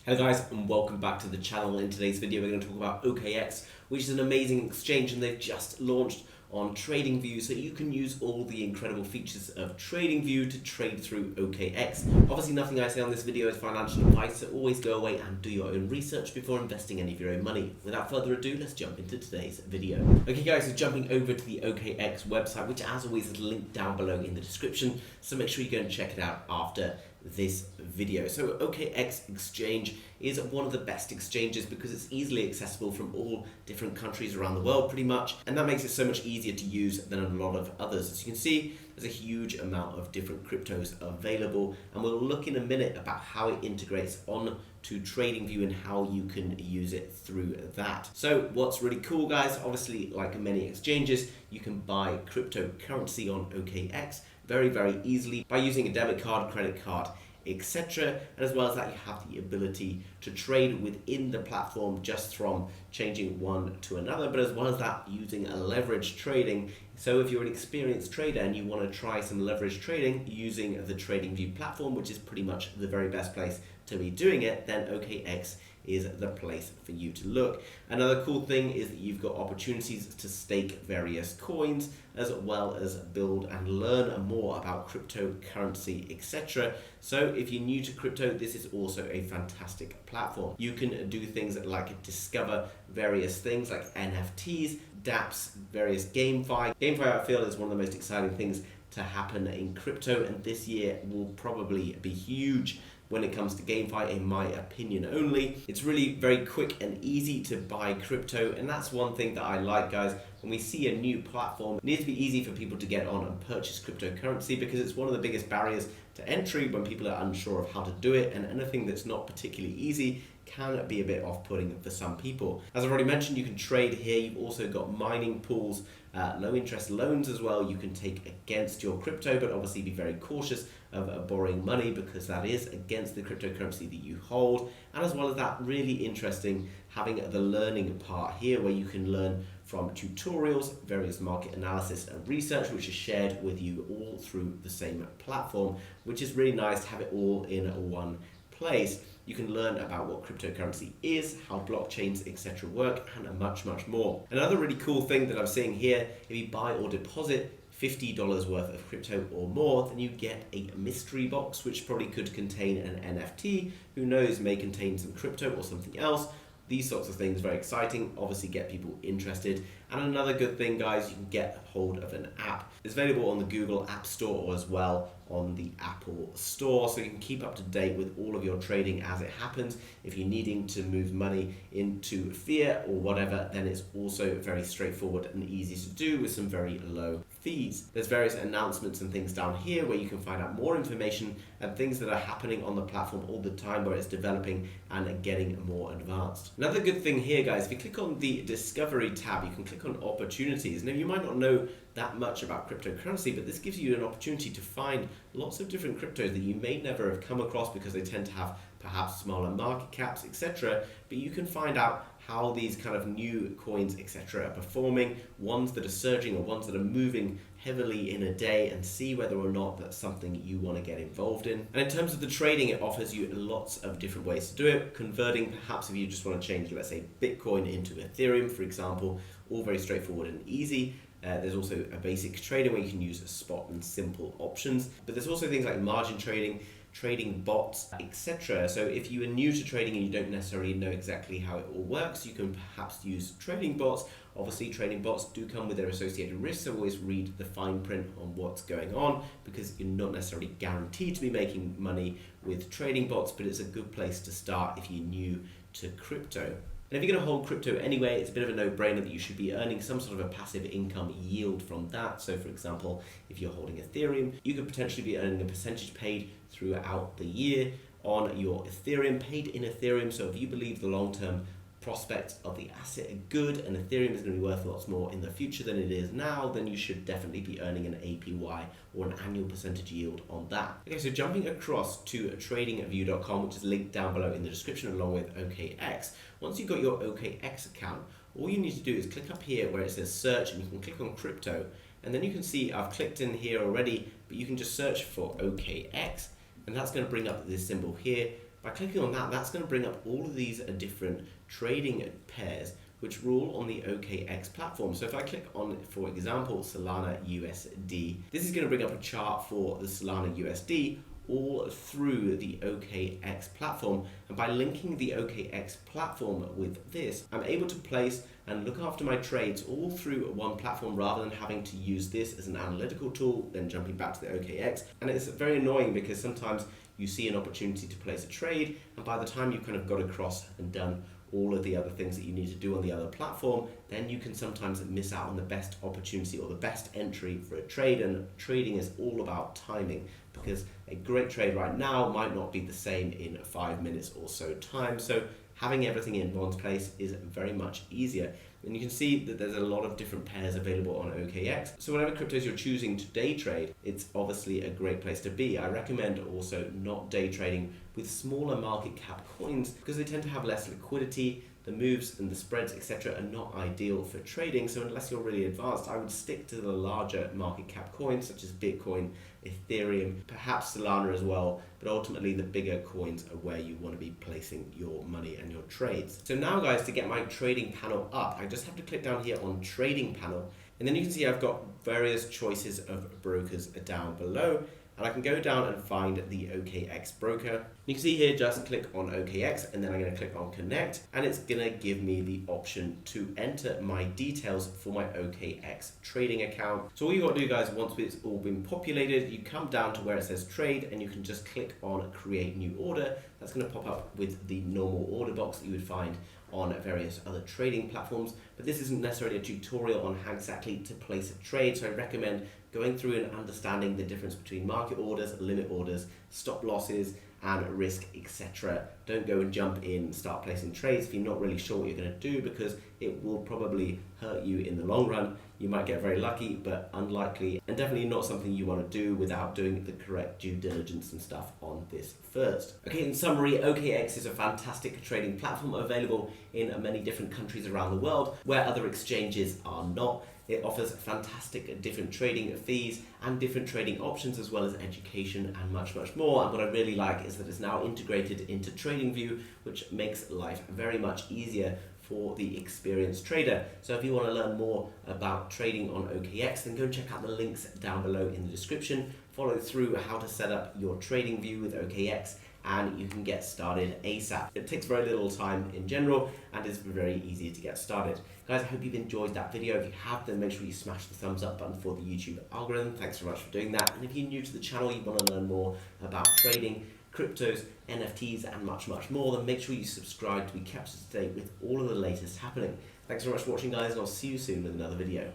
Hello guys, and welcome back to the channel. In today's video we're going to talk about OKX, which is an amazing exchange, and they've just launched on TradingView, so you can use all the incredible features of TradingView to trade through OKX. Obviously nothing I say on this video is financial advice, so always go away and do your own research before investing any of your own money. Without further ado, let's jump into today's video. Okay guys, so jumping over to the OKX website, which as always is linked down below in the description, so make sure you go and check it out after this video. So OKX exchange is one of the best exchanges because it's easily accessible from all different countries around the world pretty much, and that makes it so much easier to use than a lot of others. As you can see, there's a huge amount of different cryptos available, and we'll look in a minute about how it integrates on to TradingView and how you can use it through that. So what's really cool guys, obviously like many exchanges, you can buy cryptocurrency on OKX very easily by using a debit card, credit card, etc. And as well as that, you have the ability to trade within the platform just from changing one to another, but as well as that, using a leverage trading. So if you're an experienced trader and you want to try some leverage trading using the TradingView platform, which is pretty much the very best place to be doing it, then OKX is the place for you to look. Another cool thing is that you've got opportunities to stake various coins, as well as build and learn more about cryptocurrency, etc. So if you're new to crypto, this is also a fantastic platform. You can do things like discover various things like NFTs, dApps, various GameFi. GameFi, I feel, is one of the most exciting things to happen in crypto, and this year will probably be huge when it comes to GameFi, in my opinion only. It's really very quick and easy to buy crypto, and that's one thing that I like guys. When we see a new platform, it needs to be easy for people to get on and purchase cryptocurrency, because it's one of the biggest barriers to entry when people are unsure of how to do it, and anything that's not particularly easy can be a bit off-putting for some people. As I've already mentioned, you can trade here. You've also got mining pools, low interest loans as well you can take against your crypto, but obviously be very cautious of borrowing money because that is against the cryptocurrency that you hold. And as well as that, really interesting having the learning part here where you can learn from tutorials, various market analysis and research, which is shared with you all through the same platform, which is really nice to have it all in one place. You can learn about what cryptocurrency is, how blockchains, etc. work, and much more. Another really cool thing that I'm seeing here, if you buy or deposit $50 worth of crypto or more, then you get a mystery box, which probably could contain an NFT. Who knows, may contain some crypto or something else. These sorts of things, very exciting, obviously get people interested. And another good thing guys, you can get hold of an app. It's available on the Google App Store or as well on the Apple Store, so you can keep up to date with all of your trading as it happens. If you're needing to move money into fiat or whatever, then it's also very straightforward and easy to do with some very low fees. There's various announcements and things down here where you can find out more information and things that are happening on the platform all the time, where it's developing and getting more advanced. Another good thing here guys, if you click on the Discovery tab, you can click on Opportunities. Now you might not know that much about cryptocurrency, but this gives you an opportunity to find lots of different cryptos that you may never have come across because they tend to have perhaps smaller market caps, etc. But you can find out how these kind of new coins, etc. are performing, ones that are surging or ones that are moving heavily in a day, and see whether or not that's something you want to get involved in. And in terms of the trading, it offers you lots of different ways to do it. Converting, perhaps if you just want to change, let's say, Bitcoin into Ethereum, for example, all very straightforward and easy. There's also a basic trading where you can use spot and simple options, but there's also things like margin trading, trading bots, etc. So if you are new to trading and you don't necessarily know exactly how it all works, you can perhaps use trading bots. Obviously trading bots do come with their associated risks, so always read the fine print on what's going on, because you're not necessarily guaranteed to be making money with trading bots, but it's a good place to start if you're new to crypto. And if you're going to hold crypto anyway, it's a bit of a no-brainer that you should be earning some sort of a passive income yield from that. So for example, if you're holding Ethereum, you could potentially be earning a percentage paid throughout the year on your Ethereum, paid in Ethereum. So if you believe the long-term prospects of the asset are good and Ethereum is going to be worth lots more in the future than it is now, then you should definitely be earning an APY or an annual percentage yield on that. Okay, so jumping across to tradingview.com, which is linked down below in the description along with OKX. Once you've got your OKX account, all you need to do is click up here where it says search, and you can click on crypto, and then you can see I've clicked in here already, but you can just search for OKX, and that's going to bring up this symbol here. By clicking on that, that's going to bring up all of these different trading pairs which rule on the OKX platform. So if I click on, for example, Solana USD, this is going to bring up a chart for the Solana USD all through the OKX platform. And by linking the OKX platform with this, I'm able to place and look after my trades all through one platform rather than having to use this as an analytical tool, then jumping back to the OKX. And it's very annoying because sometimes you see an opportunity to place a trade, and by the time you've kind of got across and done all of the other things that you need to do on the other platform, then you can sometimes miss out on the best opportunity or the best entry for a trade. And trading is all about timing, because a great trade right now might not be the same in 5 minutes or so time. So having everything in one place is very much easier. And you can see that there's a lot of different pairs available on OKX. So whatever cryptos you're choosing to day trade, it's obviously a great place to be. I recommend also not day trading with smaller market cap coins because they tend to have less liquidity. The moves and the spreads, etc., are not ideal for trading. So unless you're really advanced, I would stick to the larger market cap coins such as Bitcoin, Ethereum, perhaps Solana as well. But ultimately, the bigger coins are where you want to be placing your money and your trades. So now, guys, to get my trading panel up, I just have to click down here on Trading Panel. And then you can see I've got various choices of brokers down below. And I can go down and find the OKX broker. You can see here, just click on OKX, and then I'm going to click on Connect, and it's going to give me the option to enter my details for my OKX trading account. So all you got to do, guys, once it's all been populated, you come down to where it says Trade, and you can just click on Create New Order. That's going to pop up with the normal order box that you would find on various other trading platforms, but this isn't necessarily a tutorial on how exactly to place a trade, so I recommend going through and understanding the difference between market orders, limit orders, stop losses, and risk, etc. Don't go and jump in and start placing trades if you're not really sure what you're going to do, because it will probably hurt you in the long run. You might get very lucky, but unlikely, and definitely not something you want to do without doing the correct due diligence and stuff on this first. Okay, in summary, OKX is a fantastic trading platform available in many different countries around the world where other exchanges are not. It offers fantastic different trading fees and different trading options, as well as education and much, much more. And what I really like is that it's now integrated into TradingView, which makes life very much easier for the experienced trader. So if you want to learn more about trading on OKX, then go check out the links down below in the description. Follow through how to set up your TradingView with OKX, and you can get started ASAP. It takes very little time in general and is very easy to get started. Guys, I hope you've enjoyed that video. If you have, then make sure you smash the thumbs up button for the YouTube algorithm. Thanks very much for doing that. And if you're new to the channel, you want to learn more about trading, cryptos, NFTs, and much, much more, then make sure you subscribe to be kept up to date with all of the latest happening. Thanks very much for watching, guys, and I'll see you soon with another video.